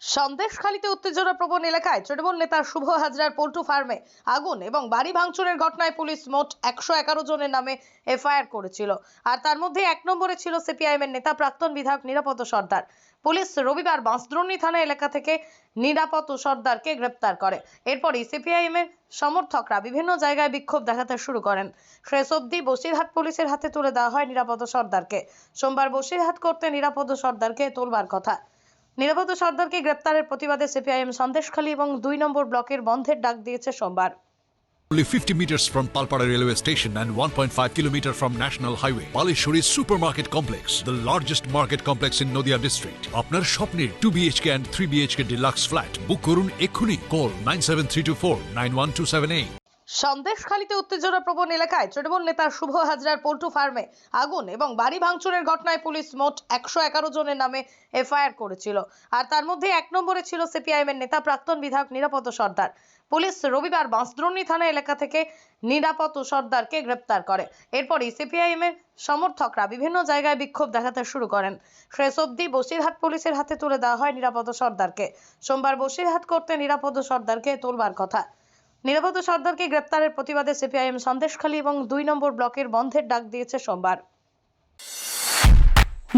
সন্দেশখালীতে উত্তেজনাপ্রবণ এলাকায় তৃণমূল নেতা শুভ হাজরার পোল্ট্রি ফার্মে আগুন এবং বাড়ি ভাঙচুরের ঘটনায় পুলিশ মোট 111 জনের নামে এফআইআর করেছিল। আর তার মধ্যে 1 নম্বরে ছিল সিপিআইএম এর নেতা প্রাক্তন বিধায়ক নিরাপদ সর্দার। পুলিশ রবিবার বাঁশদ্রোণী থানা এলাকা থেকে নিরাপদ সর্দারকে গ্রেপ্তার করে। এরপরই সিপিআইএম এর সমর্থকরা বিভিন্ন জায়গায় বিক্ষোভ দেখাতে শুরু করেন। শেষ অবধি বসিরহাট পুলিশের হাতে তুলে দেওয়া হয় নিরাপদ সর্দারকে। সোমবার বসিরহাট করতে নিরাপদ সর্দারকে তোলবার কথা। নিরাপদ সর্দারকে গ্রেপ্তারের প্রতিবাদে সিপিআইএম সন্দেশখালী এবং 2 নম্বর ব্লকের বন্ধের ডাক দিয়েছে সোমবার। Only 50 meters from Palpara railway station and 1.5 kilometer from National Highway, Palishuri Supermarket Complex, the largest market complex in Noida district. আপনার স্বপ্নের 2 BHK and 3 BHK deluxe flat বুক করুন এক্ষুনি। Call 9732491278. সন্দেশখালীতে উত্তেজনাপ্রবণ এলাকায় তৃণমূল নেতা শুভ হাজরার পোল্ট্রি ফার্মে আগুন এবং বাড়ি ভাঙচুরের ঘটনায় পুলিশ মোট 111 জনের নামে এফআইআর করেছিল। আর তার মধ্যে 1 নম্বরে ছিল সিপিআইএম এর নেতা প্রাক্তন বিধায়ক নিরাপদ সর্দার। পুলিশ রবিবার বাঁশদ্রোণী থানা এলাকা থেকে নিরাপদ সর্দারকে গ্রেপ্তার করে। এরপরই সিপিআইএম এর সমর্থকরা বিভিন্ন জায়গায় বিক্ষোভ দেখাতে শুরু করেন। শেষ অবধি বসিরহাট পুলিশের হাতে তুলে দেওয়া হয় নিরাপদ সর্দারকে। সোমবার বসিরহাট করতে নিরাপদ সর্দারকে তোলবার কথা। নিরাপদ সর্দারকে গ্রেপ্তারের প্রতিবাদে সিপিআইএম সন্দেশখালী এবং 2 নম্বর ব্লকের বন্ধের ডাক দিয়েছে সোমবার।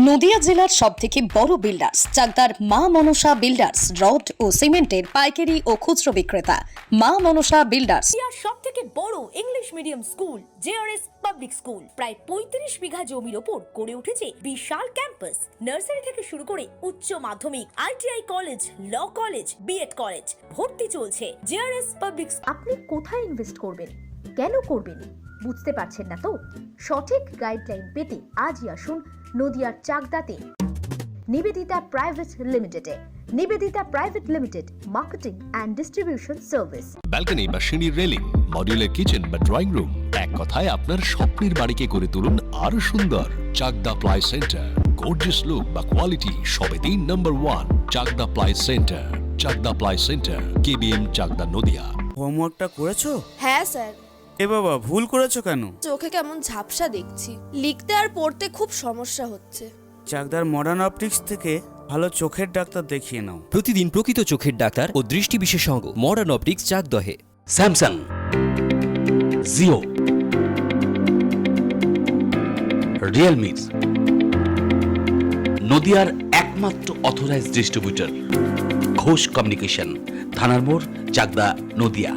নদিয়া জেলার সবথেকে বড় বিল্ডার্স চাকদার মা মনসা বিল্ডার্স রড ও সিমেন্টের পাইকারি ও খুচরো বিক্রেতা মা মনসা বিল্ডার্স। নদিয়ার সবথেকে বড় English medium school JRS public school প্রায় 35 বিঘা জমির ওপর গড়ে উঠেছে বিশাল ক্যাম্পাস। নার্সারি থেকে শুরু করে উচ্চ মাধ্যমিক, ITI college, law college, BEd college ভর্তি চলছে। JRS public. আপনি কোথায় ইনভেস্ট করবেন, কেন করবেন বুঝতে পারছেন না তো? সঠিক গাইডলাইন পেতে আজই আসুন নদিয়ার চাকদাতে নিবেদিতা প্রাইভেট লিমিটেডে। Nivedita private limited, marketing and distribution service. Balcony বা সিঁড়ির রেলিং, মডিউলার কিচেন বা ড্রয়িং রুম, এক কথায় আপনার স্বপ্নের বাড়িকে করে তুলুন আরো সুন্দর। Chakdah ply centre, gorgeous look বা কোয়ালিটি সবে 3 number 1 Chakdah ply centre. Chakdah ply centre, KBM Chakdah Nadia. হোমওয়ার্কটা করেছো? হ্যাঁ স্যার। এ বাবা, ভুল করেছো কেন? চোখে কেমন ঝাপসা দেখছি, লিখতে আর পড়তে খুব সমস্যা হচ্ছে। চাকদার মডার্ন অপটিক্স থেকে ভালো চোখের ডাক্তার দেখিয়ে নাও। প্রতিদিন প্রকৃত চোখের ডাক্তার ও দৃষ্টি বিশেষজ্ঞ মডার্ন অপটিক্স চাকদহে। স্যামসাং, জিও, রিয়েলমি, নদিয়ার একমাত্র অথরাইজড ডিস্ট্রিবিউটর ঘোষ কমিউনিকেশন, থানার মোড়, চাকদা, নদিয়া।